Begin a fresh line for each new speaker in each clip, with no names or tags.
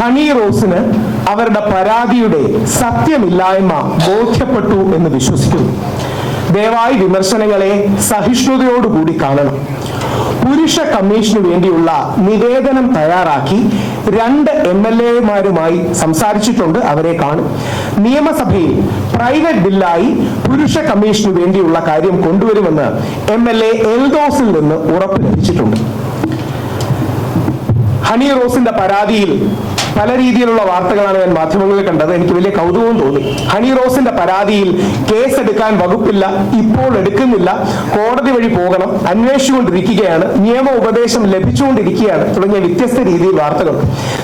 Honey റോസിന് അവരുടെ പരാതിയുടെ സത്യമില്ലായ്മ ബോധ്യപ്പെട്ടു എന്ന് വിശ്വസിക്കുന്നു. ദയവായി വിമർശനങ്ങളെ സഹിഷ്ണുതയോടുകൂടി കാണണം. പുരുഷ കമ്മീഷന് വേണ്ടിയുള്ള നിവേദനം തയ്യാറാക്കി 2 MLA-മാരുമായി സംസാരിച്ചിട്ടുണ്ട്. അവരെ കാണും. നിയമസഭയിൽ പ്രൈവറ്റ് ബില്ലായി പുരുഷ കമ്മീഷന് വേണ്ടിയുള്ള കാര്യം കൊണ്ടുവരുമെന്ന് MLA എൽദോസിൽ നിന്ന് ഉറപ്പ് ലഭിച്ചിട്ടുണ്ട്. ഹണി റോസിന്റെ പരാതിയിൽ പല രീതിയിലുള്ള വാർത്തകളാണ് ഞാൻ മാധ്യമങ്ങളിൽ കണ്ടത്. എനിക്ക് വലിയ കൗതുകവും തോന്നി. ഹണി റോസിന്റെ പരാതിയിൽ കേസ് എടുക്കാൻ വകുപ്പില്ല, ഇപ്പോൾ എടുക്കുന്നില്ല, കോടതി വഴി പോകണം, അന്വേഷിച്ചുകൊണ്ടിരിക്കുകയാണ്, നിയമ ഉപദേശം ലഭിച്ചുകൊണ്ടിരിക്കുകയാണ് തുടങ്ങിയ വ്യത്യസ്ത രീതിയിൽ വാർത്തകൾ.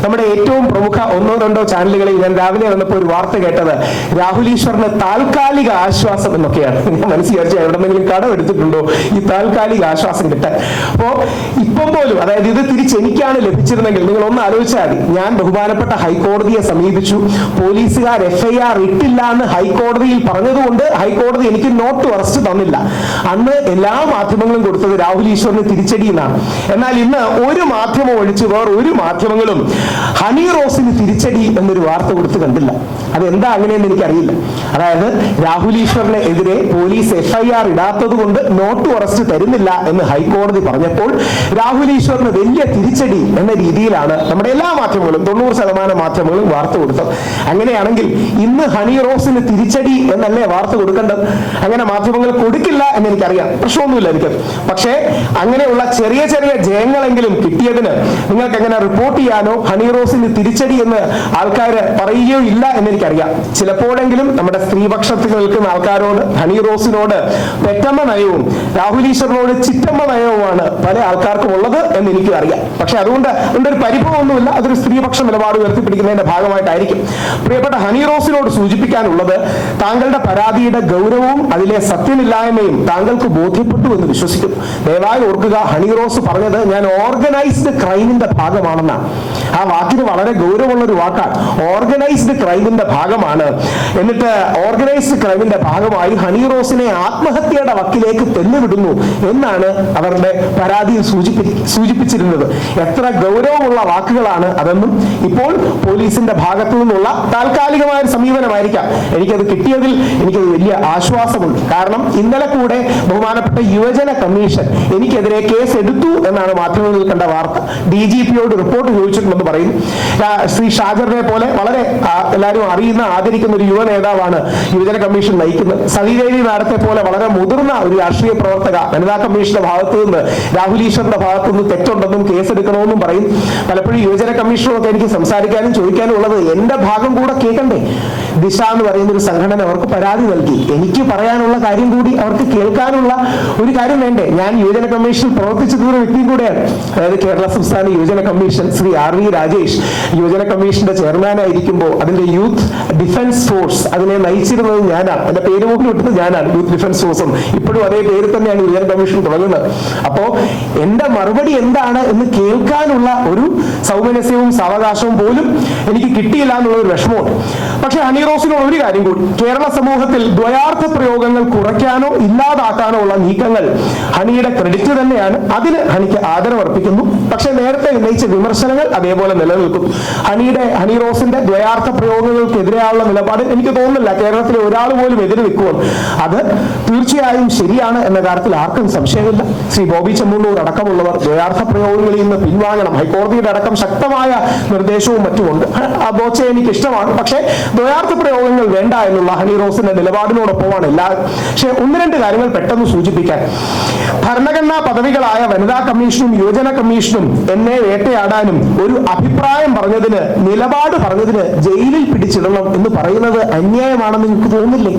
നമ്മുടെ ഏറ്റവും പ്രമുഖ 1-2 ചാനലുകളിൽ ഞാൻ രാവിലെ വന്നപ്പോൾ ഒരു വാർത്ത കേട്ടത് രാഹുൽ ഈശ്വറിന് താൽക്കാലിക ആശ്വാസം എന്നൊക്കെയാണ്. ഞാൻ മനസ്സിലാക്കിയ എവിടെന്നെങ്കിലും കടം എടുത്തിട്ടുണ്ടോ ഈ താൽക്കാലിക ആശ്വാസം കിട്ടാൻ? അപ്പോ ഇപ്പം പോലും, അതായത് ഇത് തിരിച്ച് എനിക്കാണ് ലഭിച്ചിരുന്നെങ്കിൽ നിങ്ങൾ ഒന്ന് ആലോചിച്ചാൽ മതി. ഞാൻ ബഹുമാനപ്പെട്ട ഹൈക്കോടതിയെ സമീപിച്ചു. പോലീസുകാർ FIR ഇട്ടില്ല എന്ന് ഹൈക്കോടതിയിൽ പറഞ്ഞതുകൊണ്ട് ഹൈക്കോടതി എനിക്ക് നോട്ട് അറസ്റ്റ് തന്നില്ല. അന്ന് എല്ലാ മാധ്യമങ്ങളും കൊടുത്തത് രാഹുൽ ഈശ്വറിന് തിരിച്ചടി എന്നാണ്. എന്നാൽ ഇന്ന് ഒരു മാധ്യമം ഒഴിച്ച് വേറെ ഒരു മാധ്യമങ്ങളും ഹണി റോസിന് തിരിച്ചടി എന്നൊരു വാർത്ത കൊടുത്ത് കണ്ടില്ല. അതെന്താ അങ്ങനെയെന്ന് എനിക്കറിയില്ല. അതായത് രാഹുൽ ഈശ്വറിന് എതിരെ പോലീസ് FIR ഇടാത്തത് കൊണ്ട് നോട്ട് അറസ്റ്റ് തരുന്നില്ല എന്ന് ഹൈക്കോടതി പറഞ്ഞപ്പോൾ രാഹുൽ ഈശ്വറിന് വലിയ തിരിച്ചടി എന്ന രീതിയിലാണ് നമ്മുടെ എല്ലാ മാധ്യമങ്ങളും 90% മാധ്യമങ്ങളും വാർത്ത കൊടുത്തത്. അങ്ങനെയാണെങ്കിൽ ഇന്ന് ഹണി റോസിന് തിരിച്ചടി എന്നല്ലേ വാർത്ത കൊടുക്കേണ്ടത്? അങ്ങനെ മാധ്യമങ്ങൾ കൊടുക്കില്ല എന്ന് എനിക്കറിയാം, പ്രശ്നമൊന്നുമില്ല എനിക്ക്. പക്ഷേ അങ്ങനെയുള്ള ചെറിയ ചെറിയ ജയങ്ങളെങ്കിലും കിട്ടിയതിന് നിങ്ങൾക്ക് എങ്ങനെ റിപ്പോർട്ട് ചെയ്യാനോ ഹണി റോസിന് തിരിച്ചടി എന്ന് ആൾക്കാർ പറയുകയോ ഇല്ല എന്ന് എനിക്കറിയാം. ചിലപ്പോഴെങ്കിലും നമ്മുടെ സ്ത്രീപക്ഷത്തിൽ നിൽക്കുന്ന ആൾക്കാരോട് ഹണി റോസിനോട് പെറ്റമ്മ നയവും രാഹുൽ ഈശ്വറിനോട് ചിറ്റമ്മ നയവുമാണ് പല ആൾക്കാർക്കും ഉള്ളത് എന്ന് എനിക്കും അറിയാം. പക്ഷെ അതുകൊണ്ട് ഒരു പരിഭവമൊന്നുമില്ല. അതൊരു സ്ത്രീപക്ഷ നിലപാട് ഉയർത്തിപ്പിടിക്കുന്നതിന്റെ ഭാഗമായിട്ടായിരിക്കും. പ്രിയപ്പെട്ട ഹണി റോസിനോട് സൂചിപ്പിക്കാനുള്ളത്, താങ്കളുടെ പരാതിയുടെ ഗൗരവവും അതിലെ സത്യമില്ലായ്മയും താങ്കൾക്ക് ബോധ്യപ്പെട്ടു എന്ന് വിശ്വസിക്കുന്നു. ദയവായി ഓർക്കുക, ഹണി റോസ് പറഞ്ഞത് ഞാൻ ഓർഗനൈസ്ഡ് ക്രൈമിന്റെ ഭാഗമാണെന്നാണ്. ആ വാക്കിന് വളരെ ഗൗരവമുള്ള ഒരു വാക്കാണ്. ഓർഗനൈസ്ഡ് ക്രൈമിന്റെ ഭാഗമാണ്. എന്നിട്ട് ഓർഗനൈസ്ഡ് ക്രൈമിന്റെ ഭാഗമായി ഹണി റോസിനെ ആത്മഹത്യയുടെ വക്കിലേക്ക് തെല്ലുവിടുന്നു എന്നാണ് അവരുടെ പരാതിയിൽ സൂചിപ്പിച്ചിരുന്നത്. എത്ര ഗൗരവമുള്ള വാക്കുകളാണ് അതെന്നും ഇപ്പോൾ പോലീസിന്റെ ഭാഗത്തു നിന്നുള്ള താൽക്കാലികമായ ഒരു സമീപനമായിരിക്കാം. എനിക്കത് കിട്ടിയതിൽ എനിക്കത് വലിയ ആശ്വാസമുണ്ട്. കാരണം ഇന്നലെ കൂടെ ബഹുമാനപ്പെട്ട യുവജന കമ്മീഷൻ എനിക്കെതിരെ കേസ് എടുത്തു എന്നാണ് മാധ്യമങ്ങളിൽ കണ്ട വാർത്ത. DGP-യോട് റിപ്പോർട്ട് ചോദിച്ചിട്ടുണ്ടെന്ന് പറയുന്നു. ശ്രീ ഷാജറിനെ പോലെ വളരെ എല്ലാവരും അറിയുന്ന ആദരിക്കുന്ന ഒരു യുവ നേതാവാണ് യുവജന കമ്മീഷൻ നയിക്കുന്നത്. സതീദേവി മാഡത്തെ പോലെ വളരെ മുതിർന്ന ഒരു രാഷ്ട്രീയ പ്രവർത്തക വനിതാ കമ്മീഷന്റെ ഭാഗത്തു നിന്ന് രാഹുൽ ഈശ്വറിന്റെ ഭാഗത്തു നിന്ന് തെറ്റുണ്ടെന്നും കേസെടുക്കണമെന്നും പറയും. പലപ്പോഴും യുവജന കമ്മീഷനൊക്കെ എനിക്ക് സംസാരിക്കാനും ചോദിക്കാനും ഉള്ളത് എന്റെ ഭാഗം കൂടെ കേൾക്കണ്ടേ? ദിശ എന്ന് പറയുന്ന ഒരു സംഘടന അവർക്ക് പരാതി നൽകി. എനിക്ക് പറയാനുള്ള കാര്യം കൂടി അവർക്ക് കേൾക്കാനുള്ള ഒരു കാര്യം വേണ്ടേ? ഞാൻ യുവജന കമ്മീഷനിൽ പ്രവർത്തിച്ചിട്ടുള്ള ഒരു വ്യക്തിയും കൂടെയാണ്. അതായത് കേരള സംസ്ഥാന യുവജന കമ്മീഷൻ ശ്രീ RV രാജേഷ് യുവജന കമ്മീഷന്റെ ചെയർമാനായിരിക്കുമ്പോൾ അതിന്റെ യൂത്ത് ഡിഫൻസ് ഫോഴ്സ് അതിനെ നയിച്ചിരുന്നത് ഞാനാണ്. എന്റെ പേര് പോലും ഇട്ടത് ഞാനാണ്. യൂത്ത് ഡിഫൻസ് ഫോഴ്സും ഇപ്പോഴും അതേ പേര് തന്നെയാണ് യുവജന കമ്മീഷൻ തുടങ്ങുന്നത്. അപ്പോ എന്റെ മറുപടി എന്താണ് എന്ന് കേൾക്കാനുള്ള ഒരു സൗമനസ്യവും സാവകാശവും പോലും എനിക്ക് കിട്ടിയില്ല എന്നുള്ള ഒരു വിഷമമുണ്ട്. പക്ഷെ ഹണി റോസിനോട് ഒരു കാര്യം കൂടി, കേരള സമൂഹത്തിൽ ദ്വയാർത്ഥ പ്രയോഗങ്ങൾ കുറയ്ക്കാനോ ഇല്ലാതാക്കാനോ ഉള്ള നീക്കങ്ങൾ ഹണിയുടെ ക്രെഡിറ്റ് തന്നെയാണ്. അതിന് ഹണിക്ക് ആദരവർപ്പിക്കുന്നു. പക്ഷെ നേരത്തെ ഉന്നയിച്ച വിമർശനങ്ങൾ അതേപോലെ നിലനിൽക്കുന്നു. ഹണി റോസിന്റെ ദ്വയാർത്ഥ പ്രയോഗങ്ങൾക്കെതിരെയുള്ള നിലപാട് എനിക്ക് തോന്നുന്നില്ല കേരളത്തിലെ ഒരാൾ പോലും എതിര് നിൽക്കുമെന്ന്. അത് തീർച്ചയായും ശരിയാണ് എന്ന കാര്യത്തിൽ ആർക്കും സംശയമില്ല. ശ്രീ ബോബി ചെമ്മണ്ണൂർ അടക്കമുള്ളവർ ദ്വയാർത്ഥ പ്രയോഗങ്ങളിൽ നിന്ന് പിൻവാങ്ങണം. ഹൈക്കോടതിയുടെ അടക്കം ശക്തമായ നിർദ്ദേശവും മറ്റുമുണ്ട്. ആ ബോച്ചെ എനിക്ക് ഇഷ്ടമാണ്. പക്ഷേ ദ്വയാർത്ഥ പ്രയോഗങ്ങൾ വേണ്ട എന്നുള്ള ഹണി റോസിന്റെ നിലപാടിനോടൊപ്പമാണ് എല്ലാവരും. പക്ഷെ 1-2 കാര്യങ്ങൾ പെട്ടെന്ന് സൂചിപ്പിക്കാൻ. ഭരണഘടനാ പദവികളായ വനിതാ കമ്മീഷനും യുവജന കമ്മീഷനും എന്നെ വേട്ടയാടാനും ഒരു അഭിപ്രായം പറഞ്ഞതിന്, നിലപാട് പറഞ്ഞതിന് ജയിലിൽ പിടിച്ചിടണം എന്ന് പറയുന്നത് അന്യായമാണെന്ന് എനിക്ക് തോന്നുന്നില്ലേ?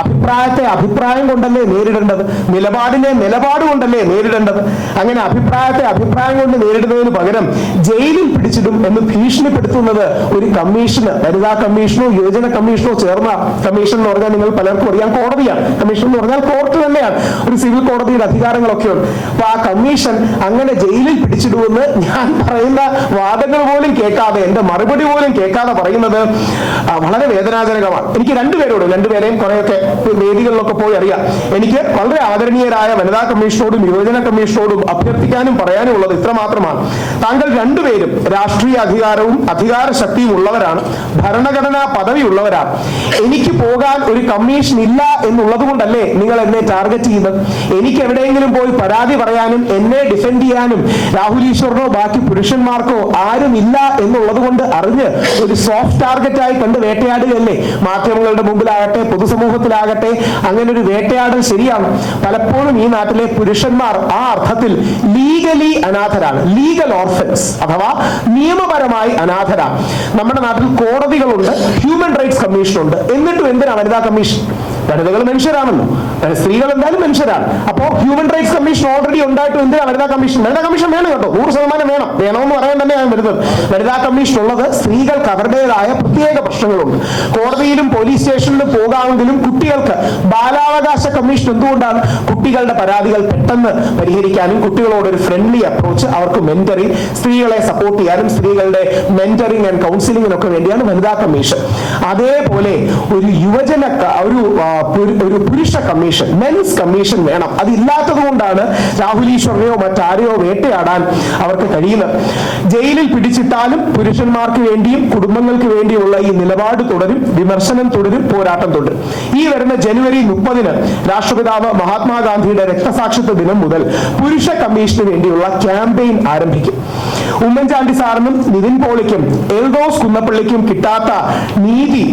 അഭിപ്രായത്തെ അഭിപ്രായം കൊണ്ടല്ലേ നേരിടേണ്ടത്? നിലപാടിനെ നിലപാട് കൊണ്ടല്ലേ നേരിടേണ്ടത്? അങ്ങനെ അഭിപ്രായത്തെ അഭിപ്രായം കൊണ്ട് നേരിടുന്നതിന് പകരം ജയിലിൽ പിടിച്ചിടും എന്ന് ഭീഷണിപ്പെടുത്തുന്നത് ഒരു കമ്മീഷന്, വനിതാ കമ്മീഷനോ യുവജന കമ്മീഷനോ ചേർന്ന കമ്മീഷൻ എന്ന് പറഞ്ഞാൽ നിങ്ങൾ പലർക്കും അറിയാം കോടതിയാണ്. കമ്മീഷൻ എന്ന് പറഞ്ഞാൽ കോർട്ട് തന്നെയാണ്. ഒരു സിവിൽ കോടതിയുടെ അധികാരങ്ങളൊക്കെ ഉണ്ട്. അപ്പൊ ആ കമ്മീഷൻ അങ്ങനെ ജയിലിൽ പിടിച്ചിടുമെന്ന് ഞാൻ പറയുന്ന വാദം വാദങ്ങൾ പോലും കേൾക്കാതെ, എന്റെ മറുപടി പോലും കേൾക്കാതെ പറയുന്നത് വളരെ വേദനാജനകമാണ്. എനിക്ക് രണ്ടുപേരെയും കുറെയൊക്കെ വേദികളിലൊക്കെ പോയി അറിയാം. എനിക്ക് വളരെ ആദരണീയരായ വനിതാ കമ്മീഷനോടും യുവജന കമ്മീഷനോടും അഭ്യർത്ഥിക്കാനും പറയാനും ഉള്ളത് ഇത്ര മാത്രമാണ്. താങ്കൾ രണ്ടുപേരും രാഷ്ട്രീയ അധികാരവും അധികാര ശക്തിയും ഉള്ളവരാണ്, ഭരണഘടനാ പദവി ഉള്ളവരാണ്. എനിക്ക് പോകാൻ ഒരു കമ്മീഷൻ ഇല്ല എന്നുള്ളത് കൊണ്ടല്ലേ നിങ്ങൾ എന്നെ ടാർഗറ്റ് ചെയ്യുന്നത്? എനിക്ക് എവിടെയെങ്കിലും പോയി പരാതി പറയാനും എന്നെ ഡിഫെൻഡ് ചെയ്യാനും രാഹുൽ ഈശ്വറിനോ ബാക്കി പുരുഷന്മാർക്കോ ആരും ഇല്ല എന്നുള്ളത് കൊണ്ട് അറിഞ്ഞ് ഒരു സോഫ്റ്റ് ടാർഗറ്റായി കണ്ട് വേട്ടയാടുകയല്ലേ? മാധ്യമങ്ങളുടെ മുമ്പിലാകട്ടെ പൊതുസമൂഹത്തിലാകട്ടെ അങ്ങനെ ഒരു വേട്ടയാടൽ ശരിയാണ്. പലപ്പോഴും ഈ നാട്ടിലെ പുരുഷന്മാർ ആ അർത്ഥത്തിൽ ലീഗലി അനാഥരാണ്, ലീഗൽ ഓർഫൻസ് അഥവാ നിയമപരമായി അനാഥരാണ്. നമ്മുടെ നാട്ടിൽ കോടതികളുണ്ട്, ഹ്യൂമൻ റൈറ്റ്സ് കമ്മീഷൻ ഉണ്ട്, എന്നിട്ടും എന്തിനാ വനിതാ കമ്മീഷൻ? വനിതകൾ മനുഷ്യരാണല്ലോ, സ്ത്രീകൾ എന്തായാലും മനുഷ്യരാണ്. അപ്പോ ഹ്യൂമൻ റൈറ്റ്സ് കമ്മീഷൻ ഓൾറെഡി ഉണ്ടായിട്ടും എന്തിനാ വനിതാ കമ്മീഷൻ? വനിതാ കമ്മീഷൻ വേണം കേട്ടോ, 100% വേണമെന്ന് പറയാൻ തന്നെയാണ് വരുന്നത്. വനിതാ കമ്മീഷൻ ഉള്ളത് സ്ത്രീകൾക്ക് അവരുടേതായ പ്രത്യേക പ്രശ്നങ്ങളുണ്ട്. കോടതിയിലും പോലീസ് സ്റ്റേഷനിലും പോകാമെങ്കിലും കുട്ടികൾക്ക് ബാലാവകാശ കമ്മീഷൻ എന്തുകൊണ്ടാണ്? കുട്ടികളുടെ പരാതികൾ പെട്ടെന്ന് പരിഹരിക്കാനും കുട്ടികളോട് ഒരു ഫ്രണ്ട്ലി അപ്രോച്ച്, അവർക്ക് മെന്ററിങ്, സ്ത്രീകളെ സപ്പോർട്ട് ചെയ്യാനും സ്ത്രീകളുടെ മെന്ററിങ് ആൻഡ് കൗൺസിലിങ്ങിനൊക്കെ വേണ്ടിയാണ് വനിതാ കമ്മീഷൻ. അതേപോലെ ഒരു യുവജന ഒരു പുരുഷ കമ്മീഷൻ, മെൻസ് കമ്മീഷൻ വേണം. അതില്ലാത്തത് കൊണ്ടാണ് രാഹുൽ ഈശ്വറിനെയോ മറ്റാരെയോ വേട്ടയാടാൻ അവർക്ക് കഴിയുന്നത്. ജയിലിൽ പിടിച്ചിട്ടാലും പുരുഷന്മാർക്ക് വേണ്ടിയും കുടുംബങ്ങൾക്ക് വേണ്ടിയുള്ള ഈ നിലപാട് തുടരും, വിമർശനം തുടരും, പോരാട്ടം തുടരും. ഈ വരുന്ന ജനുവരി 30 രാഷ്ട്രപിതാവ് മഹാത്മാഗാന്ധിയുടെ രക്തസാക്ഷിത്വ ദിനം മുതൽ പുരുഷ കമ്മീഷന് വേണ്ടിയുള്ള ക്യാമ്പയിൻ ആരംഭിക്കും. ഉമ്മൻചാണ്ടി സാറിനും നിതിൻ പോളിക്കും എൽദോസ് കുന്നപ്പള്ളിക്കും കിട്ടാത്ത നീതി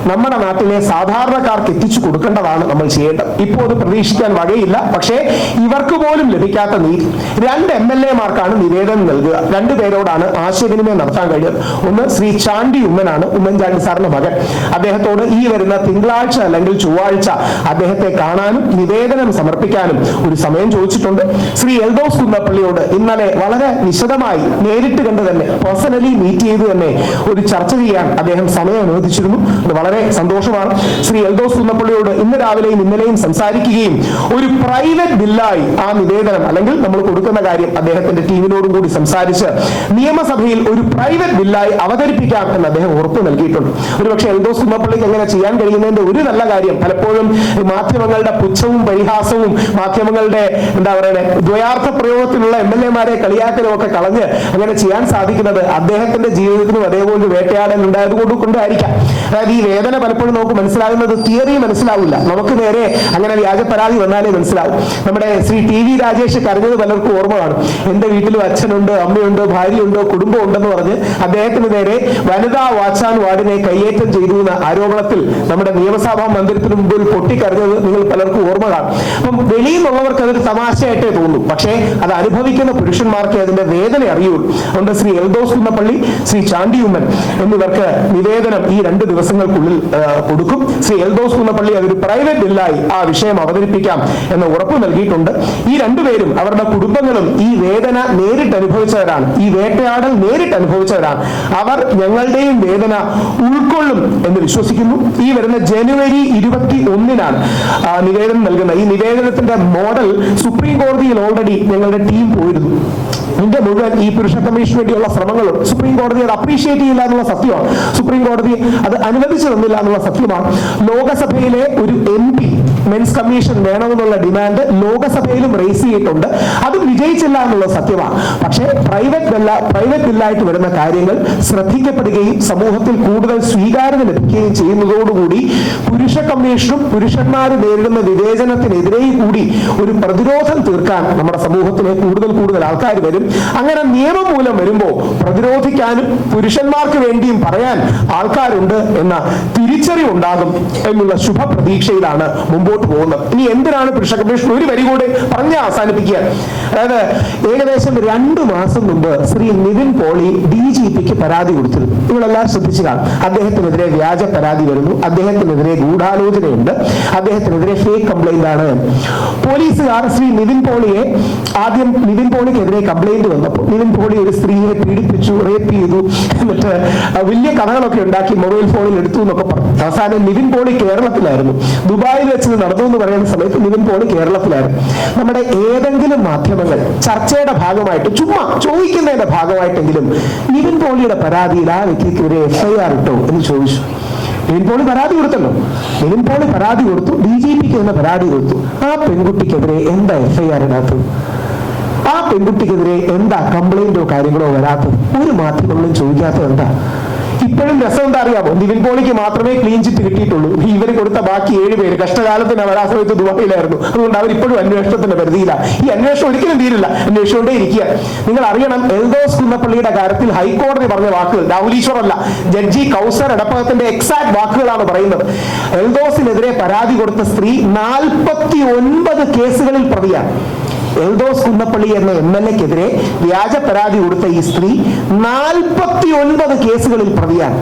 നമ്മുടെ നാട്ടിലെ സാധാരണക്കാർക്ക് എത്തിച്ചു കൊടുക്കേണ്ടതാണ് നമ്മൾ ചെയ്യേണ്ടത്. ഇപ്പോൾ അത് പ്രതീക്ഷിക്കാൻ വകയില്ല. പക്ഷേ ഇവർക്ക് പോലും ലഭിക്കാത്ത നീതി 2 MLA-മാർക്കാണ് നിവേദനം നൽകുക. 2 പേരോടാണ് ആശയവിനിമയം നടത്താൻ കഴിയുന്നത്. ഒന്ന് ശ്രീ ചാണ്ടി ഉമ്മനാണ്, ഉമ്മൻചാണ്ടി സാറിന്റെ മകൻ. അദ്ദേഹത്തോട് ഈ വരുന്ന തിങ്കളാഴ്ച അല്ലെങ്കിൽ ചൊവ്വാഴ്ച അദ്ദേഹത്തെ കാണാനും നിവേദനം സമർപ്പിക്കാനും ഒരു സമയം ചോദിച്ചിട്ടുണ്ട്. ശ്രീ എൽദോസ് കുന്നപ്പള്ളിയോട് ഇന്നലെ വളരെ വിശദമായി നേരിട്ട് കണ്ട് തന്നെ പേഴ്സണലി മീറ്റ് ചെയ്ത് തന്നെ ഒരു ചർച്ച ചെയ്യാൻ അദ്ദേഹം സമയം അനുവദിച്ചിരുന്നു. അത് വളരെ സന്തോഷമാണ്. ശ്രീ എൽദോസ് കുന്നപ്പള്ളിയോട് ഇന്ന് രാവിലെയും ഇന്നലെയും സംസാരിക്കുകയും ഒരു പ്രൈവറ്റ് ബില്ലായി ആ നിവേദനം അല്ലെങ്കിൽ നമ്മൾ കൊടുക്കുന്ന കാര്യം അദ്ദേഹത്തിന്റെ ടീമിനോടും കൂടി സംസാരിച്ച് നിയമസഭയിൽ ഒരു പ്രൈവറ്റ് ബില്ലായി അവതരിപ്പിക്കാം എന്ന് അദ്ദേഹം ഉറപ്പ് നൽകിയിട്ടുണ്ട്. ഒരുപക്ഷെ എൽദോസ് കുന്നപ്പള്ളിക്ക് എങ്ങനെ ചെയ്യാൻ കഴിയുന്നതിന്റെ ഒരു നല്ല കാര്യം പലപ്പോഴും മാധ്യമങ്ങളുടെ പുച്ഛവും പരിഹാസവും മാധ്യമങ്ങളുടെ എന്താ പറയുക ദ്വയാർത്ഥ പ്രയോഗത്തിലുള്ള MLA-മാരെ കളിയാക്കലും ഒക്കെ കളഞ്ഞ് അങ്ങനെ ചെയ്യാൻ സാധിക്കുന്നത് അദ്ദേഹത്തിന്റെ ജീവിതത്തിനും അതേപോലെ വേട്ടയാടൽ ഉണ്ടായത് കൊണ്ടായിരിക്കാം. അതായത് ഈ വേദന പലപ്പോഴും നമുക്ക് മനസ്സിലാകുന്നത് തിയറി മനസ്സിലാവില്ല, നമുക്ക് നേരെ അങ്ങനെ വ്യാജ പരാതി വന്നാലേ മനസ്സിലാവും. നമ്മുടെ ശ്രീ TV രാജേഷ് കരഞ്ഞത് പലർക്കും ഓർമ്മ കാണും. എന്റെ വീട്ടിലും അച്ഛനുണ്ട്, അമ്മയുണ്ട്, ഭാര്യയുണ്ട്, കുടുംബം ഉണ്ടെന്ന് പറഞ്ഞ് അദ്ദേഹത്തിന് നേരെ വനിതാ വാച്ചാൻ വാർഡിനെ കയ്യേറ്റം ചെയ്തു എന്ന ആരോപണത്തിൽ നമ്മുടെ നിയമസഭാ മന്ദിരത്തിന് മുമ്പിൽ പൊട്ടിക്കരഞ്ഞത് നിങ്ങൾ പലർക്കും ഓർമ്മ കാണും. അപ്പം വെളിയിൽ നിന്നുള്ളവർക്ക് അതൊരു തമാശയായിട്ടേ തോന്നും, പക്ഷേ അത് അനുഭവിക്കുന്ന പുരുഷന്മാർക്ക് അതിന്റെ വേദന അറിയുള്ളൂ. അതുകൊണ്ട് ശ്രീ എൽദോസ് കുന്നപ്പള്ളി, ശ്രീ ചാണ്ടി ഉമ്മൻ എന്നിവർക്ക് നിവേദനം ഈ 2 ദിവസങ്ങൾക്കുള്ളിൽ കൊടുക്കും. ശ്രീ എൽദോസ് കുന്നപ്പള്ളി അതൊരു പ്രൈവറ്റ് ബില്ലായി ആ വിഷയം അവതരിപ്പിക്കാം എന്ന ഉറപ്പ് നൽകിയിട്ടുണ്ട്. ഈ 2 പേരും അവരുടെ കുടുംബങ്ങളും ഈ വേദന നേരിട്ട് അനുഭവിച്ചവരാണ്, ഈ വേട്ടയാടൽ നേരിട്ട് അനുഭവിച്ചവരാണ്. അവർ ഞങ്ങളുടെയും വേദന ഉൾക്കൊള്ളും എന്ന് വിശ്വസിക്കുന്നു. ഈ വരുന്ന ജനുവരി 21-നാണ് നിവേദനം നൽകുന്നത്. ഈ നിവേദനത്തിന്റെ മോഡൽ സുപ്രീം കോടതിയിൽ ഓൾറെഡി ഞങ്ങളുടെ ടീം പോയിരുന്നു. ഇതിന്റെ മുഴുവൻ ഈ പുരുഷ കമ്മീഷന് വേണ്ടിയുള്ള ശ്രമങ്ങളും സുപ്രീം കോടതി അത് അപ്രീഷിയേറ്റ് ചെയ്യില്ല എന്നുള്ള സത്യമാണ്. സുപ്രീം കോടതി അത് അനുവദിച്ചു തന്നില്ല എന്നുള്ള സത്യമാണ്. ലോകസഭയിലെ ഒരു MP മെൻസ് കമ്മീഷൻ വേണമെന്നുള്ള ഡിമാൻഡ് ലോകസഭയിലും റേസ് ചെയ്തിട്ടുണ്ട്. അതും വിജയിച്ചില്ല എന്നുള്ള സത്യമാണ്. പക്ഷേ പ്രൈവറ്റ് ബില്ലായിട്ട് വരുന്ന കാര്യങ്ങൾ ശ്രദ്ധിക്കപ്പെടുകയും സമൂഹത്തിൽ കൂടുതൽ സ്വീകാര്യത ലഭിക്കുകയും ചെയ്യുന്നതോടുകൂടി പുരുഷ കമ്മീഷനും പുരുഷന്മാർ നേരിടുന്ന വിവേചനത്തിനെതിരെയും കൂടി ഒരു പ്രതിരോധം തീർക്കാൻ നമ്മുടെ സമൂഹത്തിലെ കൂടുതൽ ആൾക്കാർ വരും. അങ്ങനെ നിയമം മൂലം വരുമ്പോൾ പ്രതിരോധിക്കാനും പുരുഷന്മാർക്ക് വേണ്ടിയും പറയാൻ ആൾക്കാരുണ്ട് എന്ന തിരിച്ചറിവുണ്ടാകും എന്നുള്ള ശുഭപ്രതീക്ഷയിലാണ് മുമ്പോട്ട് പോകുന്നത്. ഇനി എന്തിനാണ് പുരുഷ കമ്മീഷൻ? ഒരു വരി കൂടി പറഞ്ഞ് അവസാനിപ്പിക്കുക. അതായത് ഏകദേശം 2 മാസം മുമ്പ് ശ്രീ നിതിൻ പോളി DGPക്ക് പരാതി കൊടുത്തിരുന്നു. നിങ്ങളെല്ലാം ശ്രദ്ധിച്ചു കാണും. അദ്ദേഹത്തിനെതിരെ വ്യാജ പരാതി വരുന്നു, അദ്ദേഹത്തിനെതിരെ ഗൂഢാലോചനയുണ്ട്, അദ്ദേഹത്തിനെതിരെ ഫേക്ക് കംപ്ലൈന്റ് ആണ്. പോലീസുകാർ ശ്രീ നിതിൻ പോളിയെ ആദ്യം നിതിൻ പോളിക്കെതിരെ കംപ്ലൈന്റ് വന്നപ്പോൾ നിതിൻ പോളി ഒരു സ്ത്രീയെ പീഡിപ്പിച്ചു, റേപ്പ് ചെയ്തു, എന്നിട്ട് വലിയ കഥകളൊക്കെ ഉണ്ടാക്കി മൊബൈൽ ഫോണിൽ എടുത്തു എന്നൊക്കെ പറഞ്ഞു. അവസാനം നിതിൻ പോളി കേരളത്തിലായിരുന്നു. നടന്നു. ദുബായിൽ വെച്ച് നടന്നു എന്ന് പറയുന്ന സമയത്ത് നിവിൻ പോളി കേരളത്തിലായിരുന്നു. നമ്മുടെ ഏതെങ്കിലും മാധ്യമങ്ങൾ ചർച്ചയുടെ ഭാഗമായിട്ട് ചുമ്മാ ചോദിക്കുന്നതിന്റെ ഭാഗമായിട്ടെങ്കിലും നിവിൻ പോളിയുടെ പരാതിയിൽ ആ വ്യക്തിക്കെതിരെ FIR ഇട്ടോ എന്ന് ചോദിച്ചു. നിവിൻ പോളി പരാതി കൊടുത്തല്ലോ. നിവിൻ പോളി പരാതി കൊടുത്തു, DGPക്ക് തന്നെ പരാതി കൊടുത്തു. ആ പെൺകുട്ടിക്കെതിരെ എന്താ FIR ഇടാത്തത്? ആ പെൺകുട്ടിക്കെതിരെ എന്താ കംപ്ലൈന്റോ കാര്യങ്ങളോ വരാത്തത്? ഒരു മാധ്യമങ്ങളും ചോദിക്കാത്തത് എന്താ? ഇപ്പോഴും രസം എന്താ അറിയാമോ? നിവിൻ പോളിക്ക് മാത്രമേ ക്ലീൻ ചിറ്റ് കിട്ടിയിട്ടുള്ളൂ. ഇവർ കൊടുത്ത ബാക്കി 7 പേര് കഷ്ടകാലത്തിന് അവർ ആ സമയത്ത് ദുബായിലായിരുന്നു. അതുകൊണ്ട് അവർ ഇപ്പോഴും അന്വേഷണത്തിന്റെ പരിധിയില്ല. ഈ അന്വേഷണം ഒരിക്കലും തീരില്ല, അന്വേഷിച്ചുകൊണ്ടേ ഇരിക്കുക. നിങ്ങൾ അറിയണം, എൽദോസ് കുന്നപ്പള്ളിയുടെ കാര്യത്തിൽ ഹൈക്കോടതി പറഞ്ഞ വാക്കുകൾ, രാഹുൽ ഈശ്വർ അല്ല, ജഡ്ജി കൗസർ എടപ്പകത്തിന്റെ എക്സാക്ട് വാക്കുകളാണ് പറയുന്നത്. എൽദോസിനെതിരെ പരാതി കൊടുത്ത സ്ത്രീ 49 കേസുകളിൽ പ്രതിയാണ്. എൽദോസ് കുന്നപ്പള്ളി എന്ന MLA-ക്കെതിരെ വ്യാജ പരാതി കൊടുത്ത ഈ സ്ത്രീ 49 കേസുകളിൽ പ്രതിയാണ്.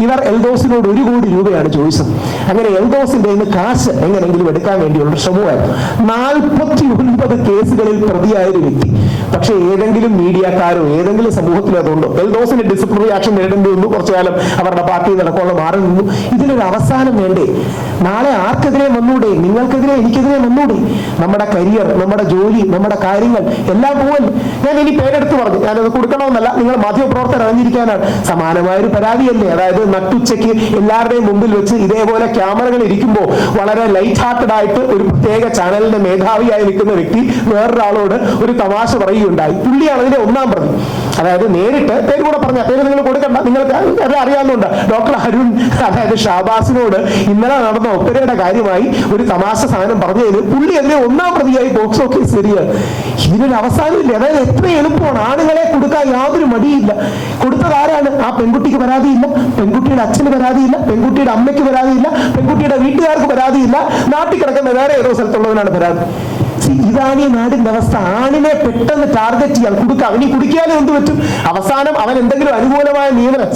ഇവർ എൽദോസിനോട് 1 കോടി രൂപയാണ് ചോദിച്ചത്. അങ്ങനെ എൽദോസിന്റെ കാശ് എങ്ങനെയെങ്കിലും എടുക്കാൻ വേണ്ടിയുള്ള ശ്രമമായിരുന്നു. 49 കേസുകളിൽ പ്രതിയായ ഒരു വ്യക്തി. പക്ഷെ ഏതെങ്കിലും മീഡിയക്കാരോ ഏതെങ്കിലും സമൂഹത്തിലോ അതുകൊണ്ടോ എൽദോസിന് ഡിസിപ്ലിനറി ആക്ഷൻ നേരിടേണ്ടി വന്നു. കുറച്ചു കാലം അവരുടെ പാർട്ടി നടക്കോളം മാറി നിന്നു. ഇതിനൊരു അവസാനം വേണ്ടേ? നാളെ ആർക്കെതിരെ വന്നൂടെ? നിങ്ങൾക്കെതിരെ, എനിക്കെതിരെ വന്നൂടെ? നമ്മുടെ കരിയർ, നമ്മുടെ ജോലി, നമ്മുടെ കാര്യങ്ങൾ എല്ലാം പോവല്ലോ. ഞാൻ ഇനി പേരെടുത്ത് പറഞ്ഞു, ഞാനത് കൊടുക്കണമെന്നല്ല, നിങ്ങൾ മാധ്യമപ്രവർത്തകർ അറിഞ്ഞിരിക്കാനാണ്. സമാനമായൊരു പരാതിയല്ലേ? അതായത് നട്ടുച്ചയ്ക്ക് എല്ലാവരുടെയും മുമ്പിൽ വെച്ച് ഇതേപോലെ ക്യാമറകൾ ഇരിക്കുമ്പോൾ വളരെ ലൈറ്റ് ഹാർട്ടഡ് ആയിട്ട് ഒരു പ്രത്യേക ചാനലിന്റെ മേധാവിയായി നിൽക്കുന്ന വ്യക്തി വേറൊരാളോട് ഒരു തമാശ പറയുകയുണ്ടായി. പുള്ളിയാണ് അതിന്റെ 1-ാം പ്രതി. അതായത് നേരിട്ട് പേര് കൂടെ പറഞ്ഞ പേര് നിങ്ങൾ കൊടുക്കണ്ട, നിങ്ങൾക്ക് അറിയാവുന്നുണ്ട്. ഡോക്ടർ അരുൺ, അതായത് ഷാബാസിനോട് ഇന്നലെ നടന്ന ഒപ്പരയുടെ കാര്യമായി ഒരു തമാശ സാധനം പറഞ്ഞതിന് പുള്ളി അതിനെ 1-ാം പ്രതിയായി പോക്സോ കേസ് വരികയാണ്. ഇതിനൊരു അവസാനമില്ല. അതായത് എത്ര എളുപ്പമാണ്. ആണുങ്ങളെ കൊടുക്കാൻ യാതൊരു മടിയില്ല. കൊടുത്തത് ആരാണ്? ആ പെൺകുട്ടിക്ക് പരാതിയില്ല, പെൺകുട്ടിയുടെ അച്ഛന് പരാതിയില്ല, പെൺകുട്ടിയുടെ അമ്മയ്ക്ക് പരാതിയില്ല, പെൺകുട്ടിയുടെ വീട്ടുകാർക്ക് പരാതിയില്ല, നാട്ടിൽ കിടക്കുന്ന വേറെ ഏതോ സ്ഥലത്തുള്ളവനാണ് പരാതി. ഇതാണ് ഈ നാടിന്റെ അവസ്ഥ. ആണിനെ പെട്ടെന്ന് ടാർഗറ്റ് ചെയ്യാൻ കൊടുക്കാം. ഇനി കുടിക്കാനും എന്ത് പറ്റും? അവസാനം അവൻ എന്തെങ്കിലും അനുകൂലമായ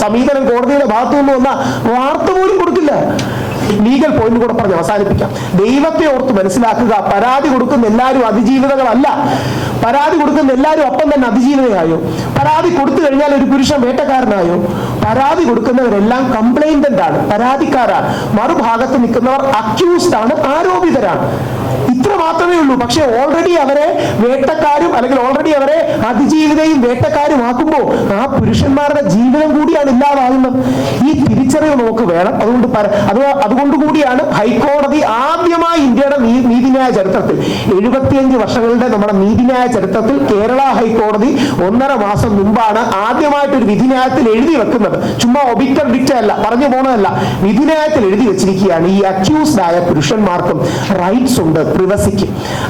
സമീപനം കോടതിയുടെ ഭാഗത്തു നിന്ന് വന്ന വാർത്ത പോലും കൊടുക്കില്ല. ലീഗൽ പോയിന്റ് കൂടെ പറഞ്ഞ് അവസാനിപ്പിക്കാം. ദൈവത്തെ ഓർത്ത് മനസ്സിലാക്കുക, പരാതി കൊടുക്കുന്ന എല്ലാവരും അതിജീവിതകളല്ല. പരാതി കൊടുക്കുന്ന എല്ലാവരും അപ്പം തന്നെ അതിജീവിതയായോ? പരാതി കൊടുത്തു കഴിഞ്ഞാൽ ഒരു പുരുഷൻ വേട്ടക്കാരനായോ? പരാതി കൊടുക്കുന്നവരെല്ലാം കംപ്ലൈന്റന്റ് ആണ്, പരാതിക്കാരാണ്. മറുഭാഗത്ത് നിൽക്കുന്നവർ അക്യൂസ്ഡ് ആണ്, ആരോപിതരാണ്. ഇത്ര മാത്രമേ ഉള്ളൂ. പക്ഷെ ഓൾറെഡി അവരെ വേട്ടക്കാരും അല്ലെങ്കിൽ ഓൾറെഡി അവരെ അതിജീവിതയും വേട്ടക്കാരും ആക്കുമ്പോൾ ആ പുരുഷന്മാരുടെ ജീവിതം കൂടിയാണ് ഇല്ലാതാകുന്നത്. ഈ തിരിച്ചറിവ് നമുക്ക് വേണം. അതുകൊണ്ടുകൂടിയാണ് ഹൈക്കോടതി ആദ്യമായി ഇന്ത്യയുടെ നീതിന്യായ ചരിത്രത്തിൽ 75 വർഷങ്ങളുടെ നമ്മുടെ നീതിന്യായ ചരിത്രത്തിൽ കേരള ഹൈക്കോടതി 1.5 മാസം മുമ്പാണ് ആദ്യമായിട്ടൊരു വിധിന്യായത്തിൽ എഴുതി വെക്കുന്നത്. ചുമ്മാ ഒബിറ്റർ ഡിക്റ്റ അല്ല, പറഞ്ഞു പോണതല്ല, വിധിന്യായത്തിൽ എഴുതി വെച്ചിരിക്കുകയാണ് ഈ അക്യൂസ്ഡ് ആയ പുരുഷന്മാർക്കും റൈറ്റ്സ് ഉണ്ട്, പ്രിവസിക്ക്.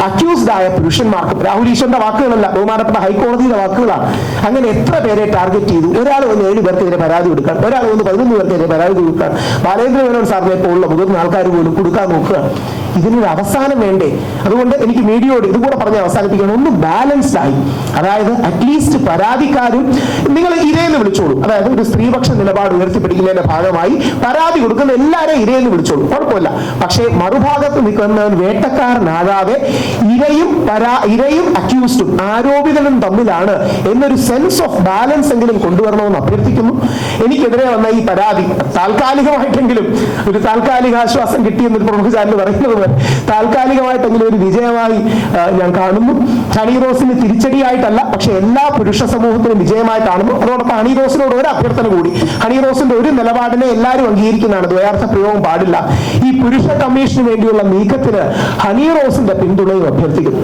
അക്യൂസ്ഡ് ആയ പുരുഷന്മാർക്കും, രാഹുൽ ഈശ്വറിന്റെ വാക്കുകളല്ല, ബഹുമാനപ്പെട്ട ഹൈക്കോടതിയുടെ വാക്കുകളാണ്. അങ്ങനെ എത്ര പേരെ ടാർഗറ്റ് ചെയ്തു? ഒരാൾ വന്ന് 7 പേർക്കെതിരെ പരാതി കൊടുക്കാൻ, ഒരാൾ വന്ന് 11 പേർക്കെതിരെ പരാതി കൊടുക്കാൻ, ബാലേന്ദ്ര മേനോൻ സാറിനെ പോലുള്ള മുതിർന്ന ആൾക്കാർ പോലും കൊടുക്കാൻ നോക്കുക. ഇതിനൊരു അവസാനം വേണ്ടേ? അതുകൊണ്ട് എനിക്ക് മീഡിയയോട് ഇതുകൂടെ പറഞ്ഞ് അവസാനിപ്പിക്കണം. ഒന്ന് ബാലൻസ്ഡ് ആയി, അതായത് അറ്റ്ലീസ്റ്റ് പരാതിക്കാരും നിങ്ങൾ ഇരയെന്ന് വിളിച്ചോളൂ. അതായത് ഒരു സ്ത്രീപക്ഷ നിലപാട് ഉയർത്തിപ്പിടിക്കുന്നതിന്റെ ഭാഗമായി പരാതി കൊടുക്കുന്ന എല്ലാവരെയും ഇരയെന്ന് വിളിച്ചോളൂ, കുഴപ്പമില്ല. പക്ഷേ മറുഭാഗത്ത് നിൽക്കുന്നവൻ വേട്ടക്കാരനാകാതെ ഇരയും അക്യൂസ്ഡും ആരോപിതനും തമ്മിലാണ് എന്നൊരു സെൻസ് ഓഫ് ബാലൻസ് എങ്കിലും കൊണ്ടുവരണമെന്ന് അഭ്യർത്ഥിക്കുന്നു. എനിക്കെതിരെ വന്ന ഈ പരാതി താൽക്കാലികമായിട്ടെങ്കിലും ഒരു താൽക്കാലിക ആശ്വാസം കിട്ടിയെന്നൊരു പ്രമുഖ ചാനൽ പറയുന്നത് പോലെ താൽക്കാലികമായിട്ടെങ്കിലും ഒരു വിജയമായി ഞാൻ കാണുന്നു. ഹണി റോസിന് തിരിച്ചടിയായിട്ടല്ല, പക്ഷെ എല്ലാ പുരുഷ സമൂഹത്തിനും വിജയമായി കാണുന്നു. അതോടൊപ്പം ഹണി റോസിനോട് ഒരു അഭ്യർത്ഥന കൂടി. ഹണി റോസിന്റെ ഒരു നിലപാടിനെ എല്ലാവരും അംഗീകരിക്കുന്നതാണ്, ദ്വയാർത്ഥ പ്രയോഗം പാടില്ല. ഈ പുരുഷ കമ്മീഷന് വേണ്ടിയുള്ള നീക്കത്തിന് ഹണി റോസിന്റെ പിന്തുണയും അഭ്യർത്ഥിക്കുന്നു.